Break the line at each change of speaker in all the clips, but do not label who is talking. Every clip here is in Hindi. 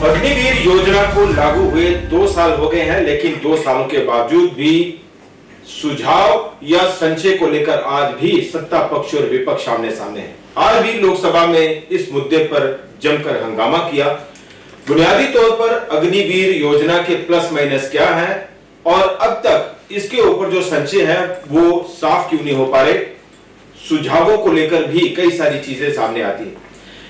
अग्निवीर योजना को लागू हुए 2 साल हो गए हैं, लेकिन 2 सालों के बावजूद भी सुझाव या संशय को लेकर आज भी सत्ता पक्ष और विपक्ष आमने सामने है। आज भी लोकसभा में इस मुद्दे पर जमकर हंगामा किया। बुनियादी तौर पर अग्निवीर योजना के प्लस माइनस क्या है और अब तक इसके ऊपर जो संशय है वो साफ क्यों नहीं हो पा रहे, सुझावों को लेकर भी कई सारी चीजें सामने आती है।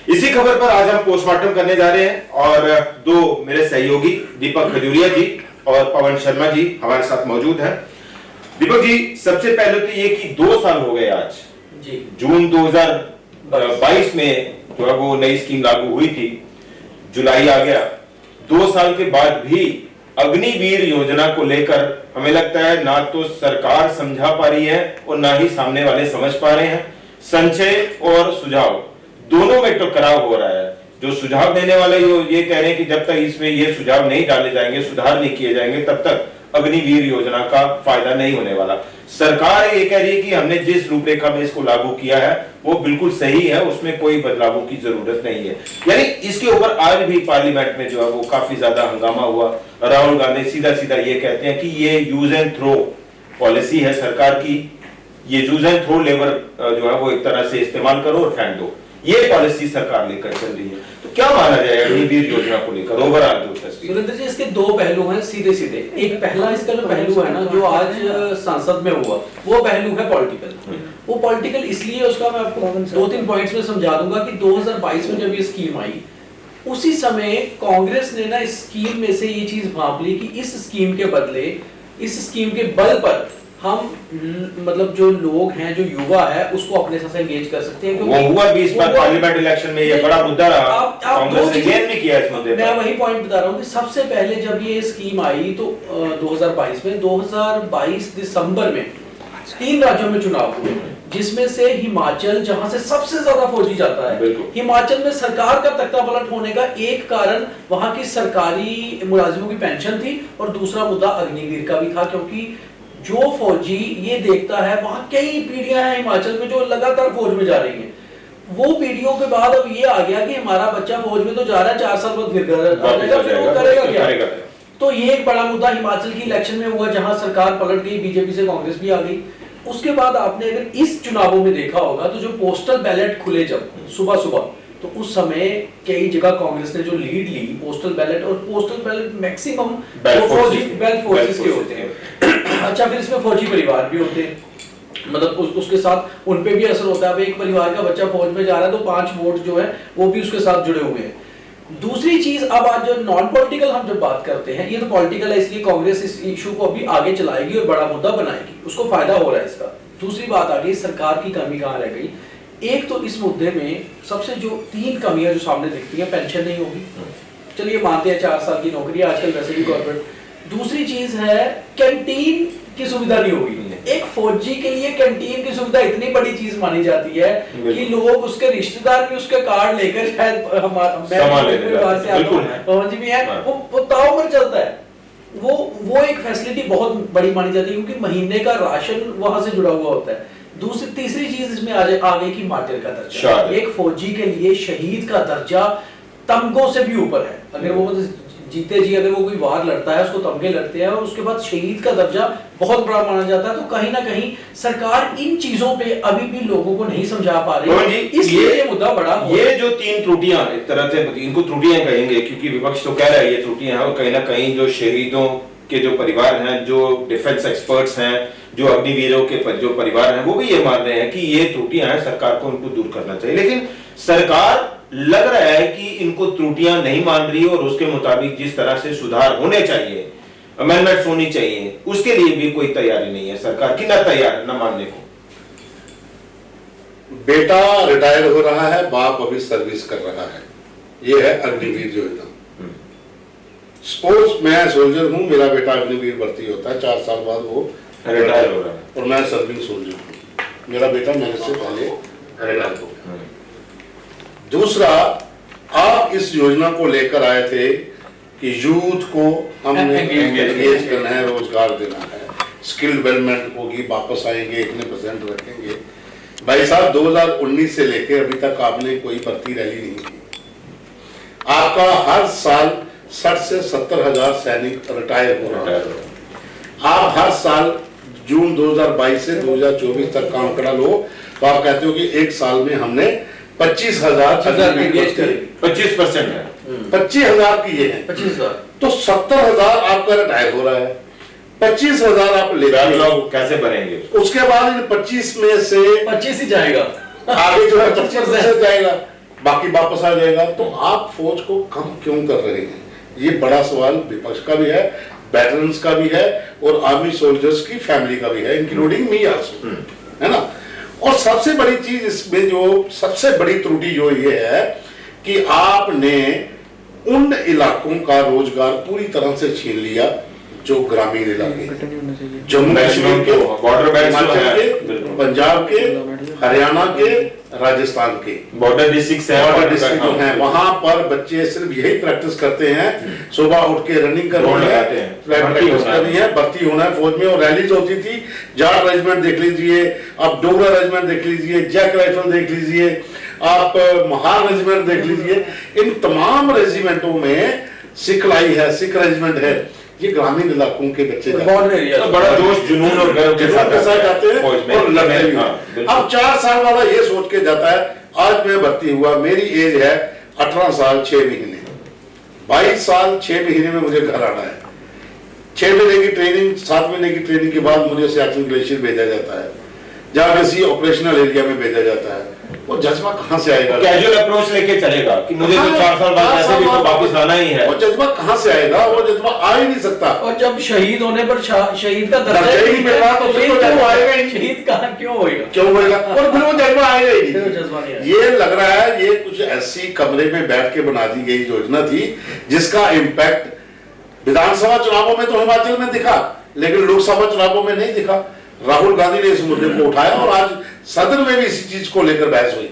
इसी खबर पर आज हम पोस्टमार्टम करने जा रहे हैं और दो मेरे सहयोगी दीपक खजूरिया जी और पवन शर्मा जी हमारे साथ मौजूद हैं। दीपक जी, सबसे पहले तो ये कि 2 साल हो गए आज जी, जून 2022 में जो है वो नई स्कीम लागू हुई थी, जुलाई आ गया। 2 साल के बाद भी अग्निवीर योजना को लेकर हमें लगता है ना तो सरकार समझा पा रही है और ना ही सामने वाले समझ पा रहे हैं। संशय और सुझाव दोनों में टकराव हो रहा है। जो सुझाव देने वाले ये कह रहे हैं कि जब तक इसमें ये सुझाव नहीं डाले जाएंगे, सुधार नहीं किए जाएंगे, तब तक अग्निवीर योजना का फायदा नहीं होने वाला। सरकार ये कह रही है कि हमने जिस रूपरेखा में इसको लागू किया है वो बिल्कुल सही है, उसमें कोई बदलावों की जरूरत नहीं है। यानी इसके ऊपर आज भी पार्लियामेंट में जो है वो काफी ज्यादा हंगामा हुआ। राहुल गांधी सीधा सीधा ये कहते हैं कि ये यूज एंड थ्रो पॉलिसी है सरकार की, ये यूज एंड थ्रो लेबर जो है वो एक तरह से इस्तेमाल करो और फेंक दो, ये पॉलिसी सरकार लेकर चल रही है। तो क्या माना जाए अग्निवीर योजना को लेकर ओवरऑल जो तस्वीर?
सुरेंद्र जी, इसके 2 पहलू हैं सीधे सीधे। एक पहला इसका जो पहलू है ना, जो आज संसद में हुआ, वो पहलू है पॉलिटिकल। वो पॉलिटिकल इसलिए, उसका मैं आपको 2-3 पॉइंट्स में समझा दूंगा कि 2022 में जब ये स्कीम आई, उसी समय कांग्रेस ने ना इस स्कीम में से ये चीज भांप ली कि इस स्कीम के बदले, इस स्कीम के बल पर हम मतलब जो लोग हैं, जो युवा है, उसको अपने साथ एंगेज कर सकते हैं।
वो हुआ भी इस बार पार्लियामेंट इलेक्शन में, ये बड़ा मुद्दा रहा, कांग्रेस ने गेन भी किया इस मुद्दे पर।
मैं वही पॉइंट बता रहा हूँ कि सबसे पहले जब ये स्कीम आई तो 2022 दिसंबर में 3 राज्यों में चुनाव हुए, जिसमें से हिमाचल, जहां से सबसे ज्यादा फौजी जाता है, हिमाचल में सरकार का तख्ता पलट होने का एक कारण वहां की सरकारी मुलाजिमों की पेंशन थी और दूसरा मुद्दा अग्निवीर का भी था। क्योंकि जो फौजी ये देखता है, वहां कई पीढ़ियां हैं हिमाचल में जो लगातार फौज में जा रही हैं, वो पीढ़ियों के बाद अब ये आ गया कि हमारा बच्चा फौज में तो जा रहा है, 4 साल बाद फिर घर आएगा, फिर वो करेगा क्या? तो ये एक बड़ा मुद्दा हिमाचल की इलेक्शन में हुआ, जहां सरकार पलट गई, बीजेपी से कांग्रेस भी आ गई। उसके बाद आपने अगर इस चुनावों में देखा होगा तो जो पोस्टल बैलेट खुले जब सुबह सुबह, तो उस समय कई जगह कांग्रेस ने जो लीड ली पोस्टल बैलेट, और पोस्टल बैलेट मैक्सिमम फौजी बेल फोर्सेस के होते हैं। अच्छा, फिर इसमें फौजी परिवार भी होते हैं, मतलब उसके साथ उन पे भी असर होता है। अब एक परिवार का बच्चा फौज में जा रहा है तो 5 वोट जो है वो भी उसके साथ जुड़े हुए हैं। दूसरी चीज, अब आज जो नॉन पॉलिटिकल हम जब बात करते हैं, ये तो पॉलिटिकल है, इसलिए कांग्रेस इस इशू को अभी आगे चलाएगी और बड़ा मुद्दा बनाएगी, उसको फायदा हो रहा है इसका। दूसरी बात आ गई, सरकार की कमी कहाँ रह गई। एक तो इस मुद्दे में सबसे जो 3 कमियां जो सामने दिखती हैं, पेंशन नहीं होगी, चलिए मानते हैं 4 साल की नौकरी आजकल वैसे भी गवर्नमेंट। दूसरी चीज है कैंटीन की सुविधा नहीं होगी। एक फौजी के लिए कैंटीन की सुविधा इतनी बड़ी चीज मानी जाती है कि लोग, उसके रिश्तेदार भी उसके कार्ड लेकर, शायद फौजी भी है, वो ताव पर चलता है। वो एक फैसिलिटी बहुत बड़ी मानी जाती है, क्योंकि महीने का राशन वहां से जुड़ा हुआ होता है। तीसरी चीज इसमें आ गई कि मार्टिर का दर्जा। एक फौजी के लिए शहीद का दर्जा तमगों से भी ऊपर है। अगर वो जीते जी अगर वो कोई वार लड़ता है, उसको तमगे लड़ते हैं, और उसके बाद शहीद का दर्जा बहुत बड़ा माना जाता है। तो कहीं ना कहीं सरकार इन चीजों पे अभी भी लोगों को नहीं समझा पा रही, इसलिए ये मुद्दा बड़ा।
ये जो 3 त्रुटियां, एक तरह से इनको त्रुटियां कहेंगे, क्योंकि विपक्ष तो कह रहा है ये त्रुटियां हैं, और कहीं ना कहीं जो शहीदों के जो परिवार हैं, जो डिफेंस एक्सपर्ट्स हैं, जो अग्निवीरों के जो परिवार हैं, वो भी ये मान रहे हैं कि ये त्रुटियां हैं, सरकार को उनको दूर करना चाहिए। लेकिन सरकार लग रहा है कि इनको त्रुटियां नहीं मान रही, और उसके मुताबिक जिस तरह से सुधार होने चाहिए, अमेंडमेंट्स होनी चाहिए, उसके लिए भी कोई तैयारी नहीं है सरकार की, ना तैयार ना मानने को।
बेटा रिटायर हो रहा है, बाप अभी सर्विस कर रहा है, ये है अग्निवीर योजना। सपोज मैं सोल्जर हूँ, मेरा बेटा अग्निवीर भर्ती होता है, 4 साल बाद वो रिटायर हो रहा है, और मैं सर्विंग सोल्जर हूँ, मेरा बेटा मेरे से पहले रिटायर हो गया। दूसरा, आप इस योजना को लेकर आए थे कि यूथ को हमने एंगेज करना है, रोजगार देना है, स्किल डेवलपमेंट होगी, वापस आएंगे, इतने % रखेंगे। भाई साहब, 2019 से लेकर अभी तक आपने कोई भर्ती रैली नहीं की। आपका हर साल 60 से 70 हजार सैनिक रिटायर हो रहे हैं। आप हर साल जून 2022 से 2024 तक काम करा लो तो आप कहते हो कि एक साल में हमने 25,000
25% है,
25,000 किए हैं,
25,000
तो 70,000 आपका रिटायर हो रहा है, 25,000 आप ले रहे हो,
लोग कैसे भरेंगे?
उसके बाद इन 25 में से
25 ही जाएगा,
आगे जो है 25% जाएगा, बाकी वापस आ जाएगा। तो आप फौज को कम क्यों कर रहे हैं? ये बड़ा सवाल विपक्ष का भी है, वेटरन्स का भी है और आर्मी सोल्जर्स की फैमिली का भी है, इंक्लूडिंग मी आल्सो, है ना। और सबसे बड़ी चीज इसमें जो सबसे बड़ी त्रुटि जो ये है कि आपने उन इलाकों का रोजगार पूरी तरह से छीन लिया जो ग्रामीण इलाके, जम्मू कश्मीर के, हिमाचल के, पंजाब के, हरियाणा के, राजस्थान के
बॉर्डर डिस्ट्रिक्ट
हैं, वहां पर बच्चे सिर्फ यही प्रैक्टिस करते हैं, सुबह उठ के रनिंग करनी है, भर्ती होना है फौज में। और रैलीज होती थी, जाट रेजिमेंट देख लीजिए, आप डोगरा रेजिमेंट देख लीजिए, जैक राइफल देख लीजिए, आप महार रेजिमेंट देख लीजिए, इन तमाम रेजिमेंटों में सिखलाई है, सिख रेजिमेंट है, ये ग्रामीण इलाकों के बच्चे
तो बड़ा जोश जुनून और गर्व के साथ
जाते हैं और लड़ते भी हैं। अब 4 साल वाला ये सोच के जाता है, आज मैं भर्ती हुआ, मेरी एज है 18 साल 6 महीने, 22 साल 6 महीने में मुझे घर आना है, 6 महीने की ट्रेनिंग, 7 महीने की ट्रेनिंग के बाद मुझे सियाचिन ग्लेशियर भेजा जाता है, जहाँ किसी ऑपरेशनल एरिया में भेजा जाता है। वो जज्बा कहाँ से आएगा?
कैजुअल अप्रोच लेके चलेगा कि मुझे तो 4 साल बाद ऐसे भी तो वापस आना ही है।
वो जज्बा कहाँ से आएगा? वो जज्बा आ ही नहीं सकता।
और जब शहीद होने पर शहीद का
दर्जा ही नहीं मिल रहा तो फिर वो जज्बा आएगा ही नहीं।
शहीद कहाँ क्यों होएगा?
क्यों होएगा? और फिर वो जज्बा आएगा ही
नहीं।
ये लग रहा है ये कुछ ऐसी कमरे में बैठ के बना दी गई योजना थी जिसका इम्पैक्ट विधानसभा चुनावों में तो हिमाचल में दिखा, लेकिन लोकसभा चुनावों में नहीं दिखा। राहुल गांधी ने इस मुद्दे को उठाया और आज सदन में भी इसी चीज को लेकर बहस हुई,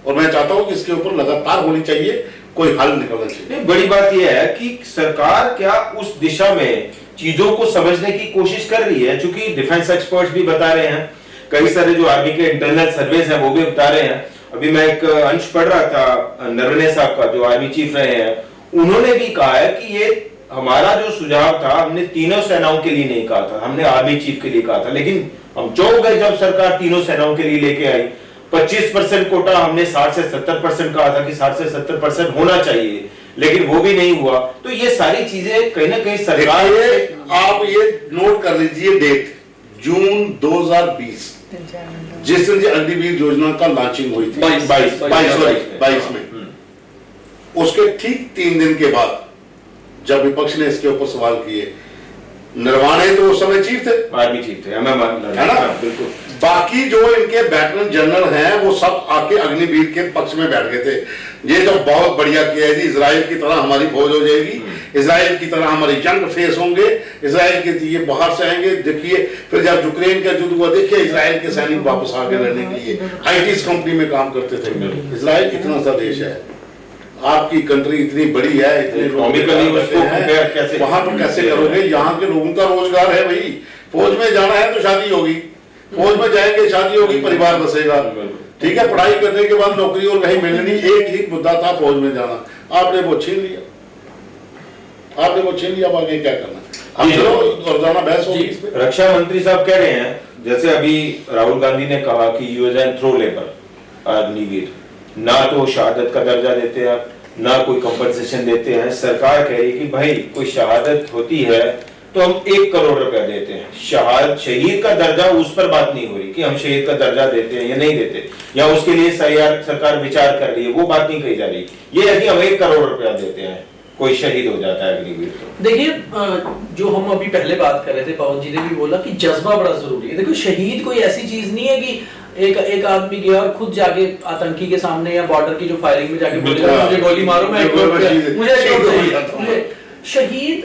और मैं चाहता हूं कि इसके ऊपर लगातार होनी चाहिए, कोई हल निकलना चाहिए।
बड़ी बात यह है कि सरकार क्या उस दिशा में चीजों को समझने की कोशिश कर रही है, क्योंकि डिफेंस एक्सपर्ट्स भी बता रहे हैं, कई सारे जो आर्मी के इंटरनल सर्वेस हैं वो भी बता रहे हैं। अभी मैं एक अंश पढ़ रहा था नरवणे साहब का, जो आर्मी चीफ रहे हैं, उन्होंने भी कहा है कि ये हमारा जो सुझाव था, हमने तीनों सेनाओं के लिए नहीं कहा था, हमने आर्मी चीफ के लिए कहा था, लेकिन हम चौंक गए जब सरकार तीनों सेनाओं के लिए लेके आई। 25% कोटा हमने 60 से 70% कहा था कि 60 से 70% होना चाहिए, लेकिन वो भी नहीं हुआ। तो ये सारी चीजें कहीं ना कहीं सरकार,
आप ये नोट कर लीजिए डेट, जून 2020 जिस दिन अग्निवीर योजना का लॉन्चिंग हुई थी 22 में, उसके ठीक 3 दिन के बाद जब विपक्ष ने इसके ऊपर सवाल किए, नरवाणे तो उस समय चीफ थे,
आर्मी चीफ थे, है ना, बिल्कुल।
बाकी जो इनके वेटरन जनरल हैं वो सब आके अग्निवीर के पक्ष में बैठ गए थे। ये तो बहुत बढ़िया किया है जी, इजराइल की तरह हमारी फौज हो जाएगी, इजराइल की तरह हमारे जंग फेस होंगे, इजराइल के ये बाहर से आएंगे। देखिए फिर जब यूक्रेन का युद्ध हुआ, देखिए इजराइल के सैनिक वापस आगे लड़ने के लिए आईटी कंपनी में काम करते थे। इजराइल इतना सा देश है, आपकी कंट्री इतनी बड़ी है, इतने वहां तो कैसे करोगे? यहाँ के लोगों का रोजगार है भाई, फौज में जाना है तो शादी होगी, फौज में जाएंगे शादी होगी, परिवार बसेगा, ठीक है। पढ़ाई करने के बाद नौकरी और कहीं मिलनी, एक ही मुद्दा था फौज में जाना, आपने वो छीन लिया, आपने वो छीन लिया। अब आगे क्या करना? रोजाना बहस होगी।
रक्षा मंत्री साहब कह रहे हैं, जैसे अभी राहुल गांधी ने कहा कि use and throw labour Agniveer, ना तो शहादत का दर्जा देते हैं, ना कोई कंपनसेशन देते हैं। सरकार कह रही है कि भाई कोई शहादत होती है तो हम 1 करोड़ रुपया देते हैं, शहीद का दर्जा, उस पर बात नहीं हो रही कि हम शहीद का दर्जा देते हैं या नहीं देते, या उसके लिए सरकार विचार कर रही है, वो बात नहीं कही जा रही। ये है कि हम 1 करोड़ रुपया देते हैं, कोई शहीद हो जाता है अग्निवीर तो।
देखिए, जो हम अभी पहले बात कर रहे थे, पवन जी ने भी बोला कि जज्बा बड़ा जरूरी है। देखो, शहीद कोई ऐसी चीज नहीं है कि एक आदमी गया और खुद जाके आतंकी के सामने या बॉर्डर की जो फायरिंग में जाके बोलेगा मुझे गोली मारो, मैं मुझे शहीद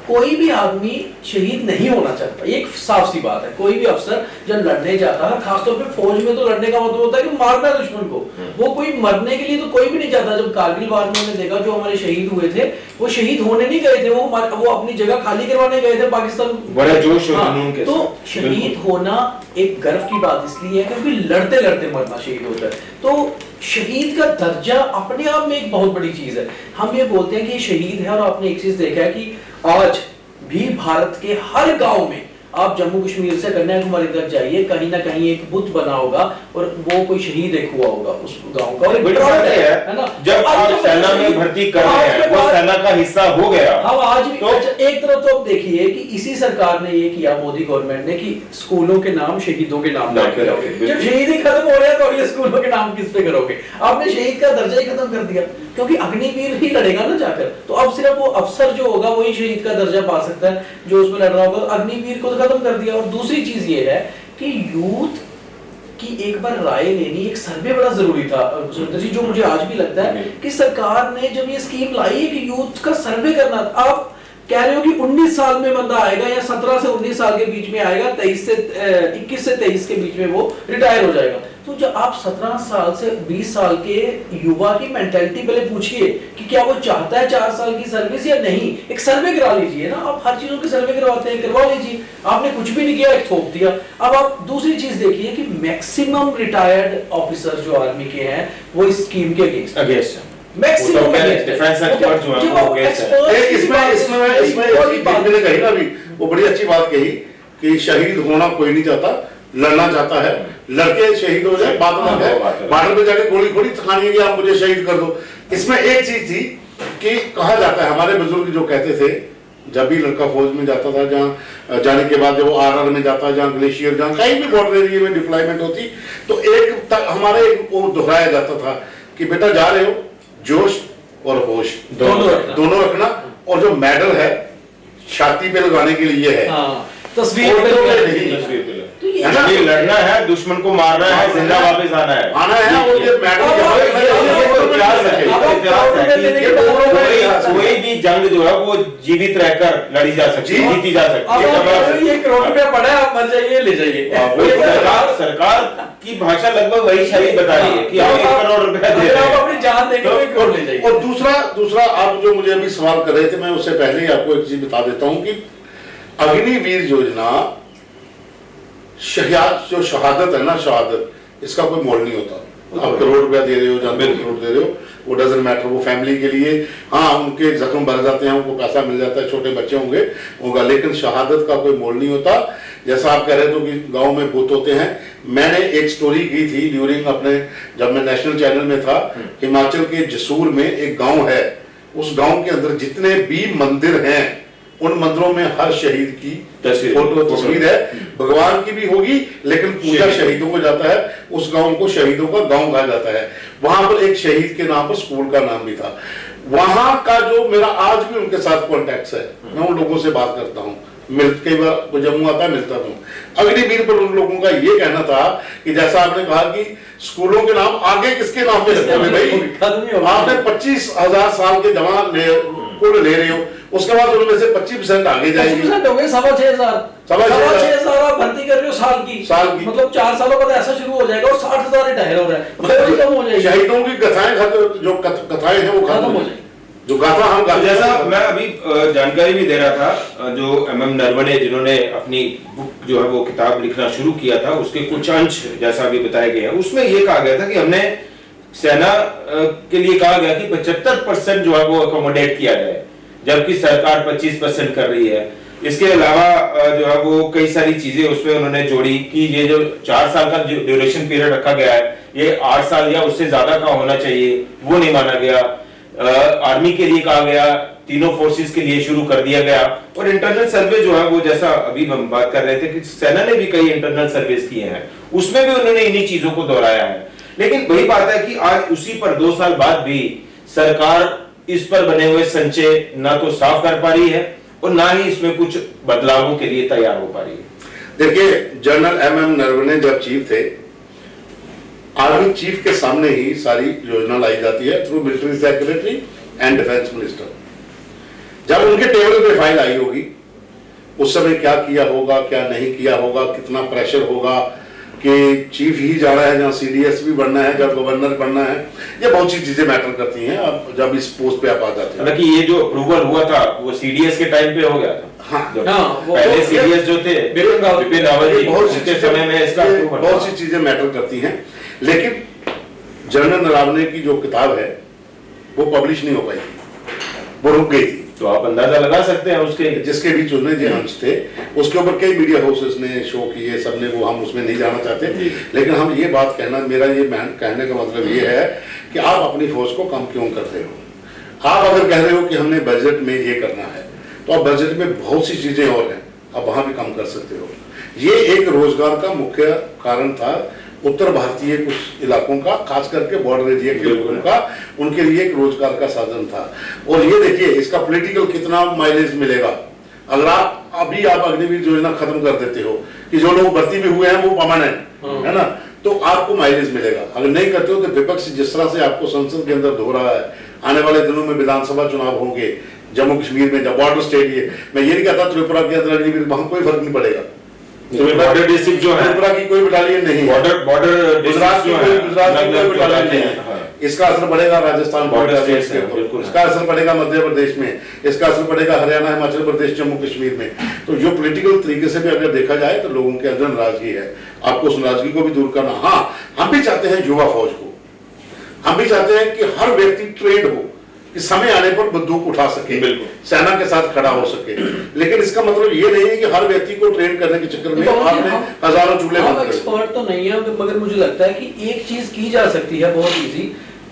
कोई भी आदमी शहीद नहीं होना चाहता, ये एक साफ सी बात है। कोई भी अफसर जब लड़ने जाता है, खासतौर पे फौज में, तो लड़ने का मतलब होता है कि मारना है दुश्मन को। वो कोई मरने के लिए तो कोई भी नहीं जाता। जब कारगिल वार में हमने देखा, जो हमारे शहीद हुए थे, वो शहीद होने नहीं गए थे, वो अपनी जगह खाली करवाने गए थे पाकिस्तान।
बड़े जोश और जुनून के
तो
साथ।
शहीद होना एक गर्व की बात इसलिए है क्योंकि लड़ते लड़ते मरना शहीद होता है। तो शहीद का दर्जा अपने आप में एक बहुत बड़ी चीज है। हम ये बोलते हैं कि ये शहीद है, और आपने एक चीज देखा है कि आज भी भारत के हर गांव में, आप जम्मू कश्मीर से कन्याकुमारी तक जाइए, कहीं ना कहीं एक बुत बना होगा और वो कोई शहीद एक हुआ होगा उस गांव का। और
बड़ी बात है ना, जब आप सेना में भर्ती कर रहे हैं, वो सेना का हिस्सा हो गया।
हम आज भी तो एक तरफ तो अब देखिए कि इसी सरकार ने ये किया, मोदी गवर्नमेंट ने, कि स्कूलों के नाम शहीदों के नाम रखे। जब शहीद ही खत्म हो रहा है तो अगले स्कूलों के नाम किस पे करोगे? आपने शहीद का दर्जा ही खत्म कर दिया, क्योंकि अग्निवीर ही लड़ेगा ना जाकर। तो अब सिर्फ वो अफसर जो होगा वही शहीद का दर्जा पा सकता है जो उसमें लड़ रहा होगा। अग्निवीर को खत्म कर दिया। और दूसरी चीज ये है कि यूथ की एक बार राय लेनी, एक सर्वे बड़ा जरूरी था सुरेंद्र जी, जो मुझे आज भी लगता है कि सरकार ने जब ये स्कीम लाई है कि यूथ का सर्वे करना। आप कह रहे हो कि 19 साल में बंदा आएगा या 17 से 19 साल के बीच में आएगा, 21 से 23 के बीच में वो रिटायर हो जाएगा। तो जब आप 17 साल से 20 साल के युवा की मेंटालिटी पहले पूछिए कि क्या वो चाहता है 4 साल की सर्विस या नहीं। एक सर्वे करा लीजिए ना, आप हर चीजों के सर्वे करवाते हैं, करवा लीजिए। आपने कुछ भी नहीं किया, एक थोप दिया। अब आप दूसरी चीज देखिए कि मैक्सिमम रिटायर्ड ऑफिसर जो आर्मी के हैं वो इस स्कीम के अगेंस्ट है। मैक्सिमम
डिफेंस एक्सपर्ट जो है वो
इसमें मैंने कही ना अभी, वो बड़ी अच्छी बात कही कि शहीद होना कोई नहीं चाहता, लड़ना चाहता है। लड़के शहीद हो जाए बात अलग है, बॉर्डर पे जाके गोली थोड़ी खानी है कि आप मुझे शहीद कर दो। इसमें एक चीज थी कि कहा जाता है, हमारे बुजुर्ग जो कहते थे, जब भी लड़का फौज में जाता था, जहाँ जाने के बाद जब वो आरआर में जाता, जहाँ ग्लेशियर, जहाँ कहीं भी बॉर्डर एरिया में डिप्लॉयमेंट होती, तो एक हमारे वो दोहराया जाता था कि बेटा जा रहे हो, जोश और होश दोनों रखना, और जो मेडल है छाती पे लगाने के लिए है,
तस्वीर
पे ये लड़ना है, दुश्मन को मारना है, जिंदा वापस आना है,
और ये मेडल
कोई भी जंग जो है वो जीवित रहकर लड़ी जा सकती है, जीती जा सकती है।
ये करोड़ रुपया पड़ा है, आप मर जाइए, ले जाइए।
सरकार की भाषा लगभग वही शरीफ बता रही है कि हम 1 करोड़ रुपया दे रहे हैं,
अपनी जान देंगे, 1 करोड़ ले जाइए।
और दूसरा आप जो मुझे अभी सवाल कर रहे थे, मैं उससे पहले ही आपको एक चीज बता देता हूं कि अग्निवीर योजना, जो शहादत है ना, शहादत, इसका कोई मोल नहीं होता। आप करोड़ रुपया दे रहे हो, या 2 करोड़ दे रहे हो, वो डजंट मैटर। वो फैमिली के लिए, हाँ, उनके जख्म भर जाते हैं, उनको पैसा मिल जाता है, छोटे बच्चे होगा, लेकिन शहादत का कोई मोल नहीं होता। जैसा आप कह रहे थे कि गांव में बूथ होते हैं, मैंने एक स्टोरी की थी ड्यूरिंग अपने, जब मैं नेशनल चैनल में था, हिमाचल के जसूर में एक गाँव है, उस गाँव के अंदर जितने भी मंदिर हैं, उन मंदिरों में हर शहीद की तस्वीर है। भगवान की भी होगी, लेकिन पूजा शहीदों को जाता है। उस गांव को शहीदों का गांव कहा जाता है। वहां पर एक शहीद के नाम पर स्कूल का नाम भी था। वहां का जो मेरा आज भी उनके साथ कॉन्टेक्ट है, मैं उन लोगों से बात करता हूँ, कई बार जम्मू आता है, मिलता हूँ। अग्निवीर पर उन लोगों का ये कहना था कि जैसा आपने कहा कि स्कूलों के नाम आगे किसके नाम पे रखते हैं भाई, आपने 25,000 साल के जवान ले रहे हो, उसके बाद उनमें से 25% आगे जाएंगे,
25% हो गए, 6,500 आप भर्ती कर रहे हो साल की, मतलब 4 सालों बाद ऐसा शुरू हो जाएगा और 60,000 रिटायर हो रहा है, कम हो जाएगी।
शहीदों की जो कथाएं हैं वो खत्म हो जाएगी, जो गाथा हम गाते।
जैसा मैं अभी जानकारी भी दे रहा था, जो MM नरवणे जिन्होंने अपनी बुक जो है वो किताब लिखना शुरू किया था, उसके कुछ अंश जैसा अभी बताया गया है, उसमें ये कहा गया था कि हमने सेना के लिए कहा गया कि 75% जो है वो अकोमोडेट किया जाए, जबकि सरकार 25% कर रही है। इसके अलावा जो है वो कई सारी चीजें उसमें उन्होंने जोड़ी कि ये जो 4 साल का जो ड्यूरेशन पीरियड रखा गया है, ये 8 साल या उससे ज्यादा का होना चाहिए, वो नहीं माना गया। आर्मी के लिए कहा गया, तीनों फोर्सेस के लिए शुरू कर दिया गया। और इंटरनल सर्वे जो है वो, जैसा अभी हम बात कर रहे थे कि सेना ने भी कई इंटरनल सर्वेस किए हैं, उसमें भी उन्होंने इन्हीं चीजों को दोहराया है। लेकिन वही बात है कि आज उसी पर 2 साल बाद भी सरकार इस पर बने हुए संचय ना तो साफ कर पा रही है और ना ही इसमें कुछ बदलावों के लिए तैयार हो पा रही है।
देखिए, जनरल MM नरवणे जब चीफ थे, आर्मी चीफ के सामने ही सारी योजना लाई जाती है through military secretary and defence minister. जब उनके टेबल पे फाइल आई होगी उस समय क्या किया होगा, क्या नहीं किया होगा, कितना प्रेशर होगा कि चीफ ही जाना है, जहाँ सीडीएस भी बनना है, जब गवर्नर बनना है, ये बहुत सी चीजें मैटर करती हैं अब जब इस पोस्ट पे आप आ जाते हैं।
हालांकि ये जो अप्रूवल हुआ था वो सीडीएस के टाइम पे हो गया था।
हाँ,
पहले सीडीएस जो थे बिपिन रावत जी,
बहुत सी
उनके समय में इसका
बहुत सी चीजें मैटर करती हैं, लेकिन जनरल नरावने की जो किताब है वो पब्लिश नहीं हो पाई थी, वो रुक गई थी।
तो आप अंदाजा लगा सकते हैं उसके
जिसके बीच उसने जो अंश थे उसके ऊपर कई मीडिया हाउसेस ने शो किए, सबने, वो हम उसमें नहीं जाना चाहते, लेकिन हम ये बात कहना, मेरा ये कहने का मतलब ये है कि आप अपनी फौज को कम क्यों कर रहे हो। आप अगर कह रहे हो कि हमने बजट में ये करना है तो आप बजट में बहुत सी चीजें और हैं, आप वहां भी कम कर सकते हो। ये एक रोजगार का मुख्य कारण था उत्तर भारतीय कुछ इलाकों का, खास करके बॉर्डर एरिया के लोगों का, उनके लिए एक रोजगार का साधन था। और ये देखिए इसका पॉलिटिकल कितना माइलेज मिलेगा अगर आप अभी आप अग्निवीर योजना खत्म कर देते हो कि जो लोग भर्ती भी हुए हैं वो परमानेंट है ना, तो आपको माइलेज मिलेगा। अगर नहीं करते हो तो विपक्ष जिस तरह से आपको संसद के अंदर धो रहा है, आने वाले दिनों में विधानसभा चुनाव होंगे जम्मू कश्मीर में, जब बॉर्डर स्टेट, ये मैं ये नहीं कहता त्रिपुरा के अंदर अग्निवीर, वहां कोई फर्क नहीं पड़ेगा।
बॉर्डर डिस्ट्रिक्ट जो है,
त्रिपुरा की कोई बटालियन नहीं है,
बॉर्डर
गुजरात की कोई बटालियन नहीं है। इसका असर पड़ेगा राजस्थान बॉर्डर स्टेट्स के ऊपर, इसका असर पड़ेगा मध्य प्रदेश में, इसका असर पड़ेगा हरियाणा, हिमाचल प्रदेश, जम्मू कश्मीर में। तो जो पॉलिटिकल तरीके से भी अगर देखा जाए तो लोगों के अंदर नाराजगी है, आपको उस नाराजगी को भी दूर करना। हाँ, हम भी चाहते हैं युवा फौज को, हम भी चाहते हैं कि हर व्यक्ति ट्रेंड हो, कि समय आने पर बंदूक उठा सके, सेना के साथ खड़ा हो सके, लेकिन इसका मतलब ये नहीं है कि हर व्यक्ति को ट्रेन करने के चक्कर में आपने हजारों चूल्हे बंद कर दिए।
एक्सपर्ट तो नहीं है, मगर मुझे लगता है कि एक चीज की जा सकती है बहुत इजी,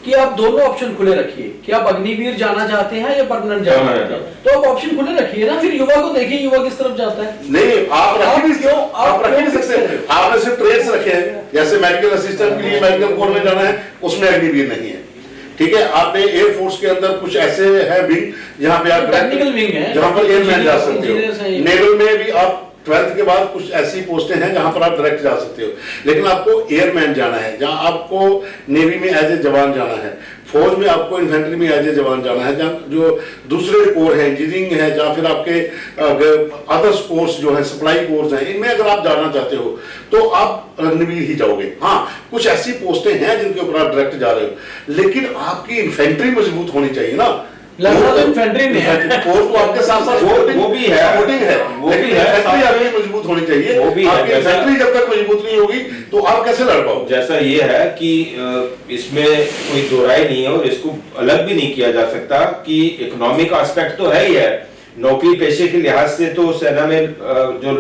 कि आप दोनों ऑप्शन खुले रखिए कि आप अग्निवीर जाना चाहते हैं या परमानेंट जाना चाहते हैं, तो आप ऑप्शन खुले रखिए ना, फिर युवा को देखिए युवा किस तरफ जाता है।
नहीं, आप रख नहीं सकते, आपने सिर्फ ट्रेड्स रखे हैं, जैसे मेडिकल असिस्टेंट के लिए मेडिकल कोर में जाना है, उसमें अग्निवीर नहीं है, ठीक है। आपने एयरफोर्स के अंदर कुछ ऐसे है विंग जहां पे आप
टेक्निकल विंग है,
जहां पर एयरमैन जा सकते हो। नेवल में भी आप 12th के बाद कुछ ऐसी पोस्टें हैं जहां पर आप डायरेक्ट जा सकते हो, लेकिन आपको एयरमैन जाना है, जहां आपको नेवी में एज ए जवान जाना है, फौज में आपको इन्फेंट्री में एज ए जवान जाना है, जहां जो दूसरे कोर है, इंजीनियरिंग है, या फिर आपके अदर्स कोर्स जो है, सप्लाई कोर्स हैं, इनमें अगर आप जाना चाहते हो तो आप अग्निवीर ही जाओगे। हाँ, कुछ ऐसी पोस्टें हैं जिनके ऊपर आप डायरेक्ट जा रहे हो, लेकिन आपकी इन्फेंट्री मजबूत होनी चाहिए ना।
इन्फेंट्री में है,
कोर्स तो आपके साथ साथ
वो भी है,
सपोर्टिंग है, लेकिन इन्फेंट्री आपकी मजबूत होनी चाहिए।
वो भी है,
आपकी इन्फेंट्री जब तक मजबूत नहीं होगी तो आप कैसे लड़ पाओगे।
जैसा ये है कि इसमें कोई दो राय नहीं है और इसको अलग भी नहीं किया जा सकता कि इकोनॉमिक एस्पेक्ट तो है ही है, नौकरी पेशे के लिहाज से तो सेना में जो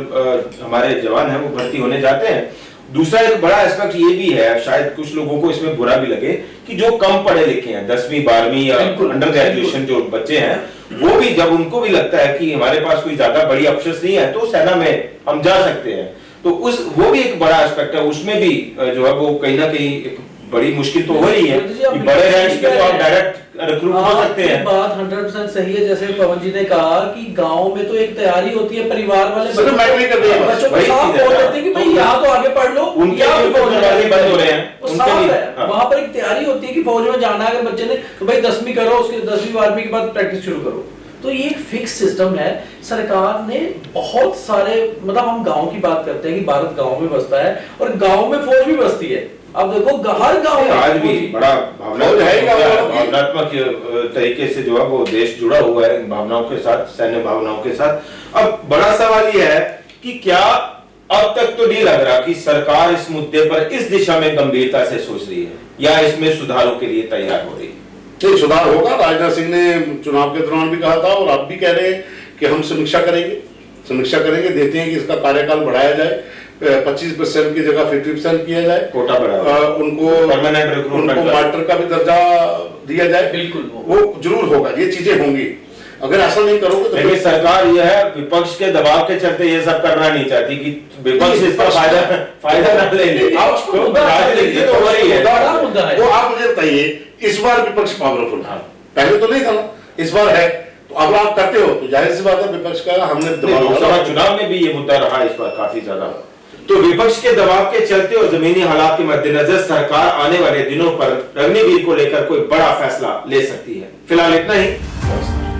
हमारे जवान हैं वो भर्ती होने जाते हैं। दूसरा एक बड़ा एस्पेक्ट ये भी है, शायद कुछ लोगों को इसमें बुरा भी लगे, कि जो कम पढ़े लिखे हैं, 10वीं 12वीं या अंडर ग्रेजुएशन जो बच्चे हैं, वो भी जब उनको भी लगता है कि हमारे पास कोई ज्यादा बड़ी ऑप्शंस नहीं है तो सेना में हम जा सकते हैं, तो वो भी एक बड़ा एस्पेक्ट है। उसमें भी जो है वो कहीं ना कहीं एक बड़ी मुश्किल तो हो रही है कि बड़े रैंक्स पे तो आप डायरेक्ट रिक्रूट हो सकते हैं।
बात 100% सही है, जैसे पवन जी ने कहा कि गांव में तो एक तैयारी होती है, परिवार वाले बच्चों को साफ बोल देते हैं कि भाई यहाँ तो आगे पढ़ लो,
उनके बंद हो रहे हैं,
वहां पर एक तैयारी होती है कि फौज में जाना है अगर बच्चे ने, तो भाई 10वीं करो, उसके 10वीं 12वीं के बाद प्रैक्टिस शुरू करो। तो ये एक फिक्स सिस्टम है। सरकार ने बहुत सारे, मतलब हम गांव की बात करते हैं कि भारत गांव में बसता है और गांव में फौज भी बसती है। अब देखो हर गांव में
आज भी बड़ा भावनात्मक तरीके से जो है वो देश जुड़ा हुआ है भावनाओं के साथ, सैन्य भावनाओं के साथ। अब बड़ा सवाल यह है कि क्या अब तक तो नहीं लग रहा कि सरकार इस मुद्दे पर इस दिशा में गंभीरता से सोच रही है या इसमें सुधारों के लिए तैयार हो रही है?
नहीं, सुधार होगा। राजनाथ सिंह ने चुनाव के दौरान भी कहा था और आप भी कह रहे हैं कि हम समीक्षा करेंगे, देखते हैं कि इसका कार्यकाल बढ़ाया जाए, 25% की जगह 50% किया जाए,
कोटा बढ़ाया,
उनको मास्टर का भी दर्जा दिया जाए।
बिल्कुल
वो जरूर होगा, ये चीजें होंगी। अगर ऐसा नहीं करोगे तो
लेकिन सरकार यह है विपक्ष के दबाव के चलते ये सब करना नहीं चाहती कि विपक्ष इसका फायदा न ले ले।
तो वो आप मुझे बताइए, इस बार विपक्ष पावरफुल है, पहले तो नहीं था ना, इस बार है, तो अब आप करते हो तो जाहिर सी बात है विपक्ष का हमने
लोकसभा चुनाव में भी ये मुद्दा रहा इस बार काफी ज्यादा। तो विपक्ष के दबाव के चलते और जमीनी हालात के मद्देनजर सरकार आने वाले दिनों पर अग्निवीर को लेकर कोई बड़ा फैसला ले सकती है। फिलहाल इतना ही।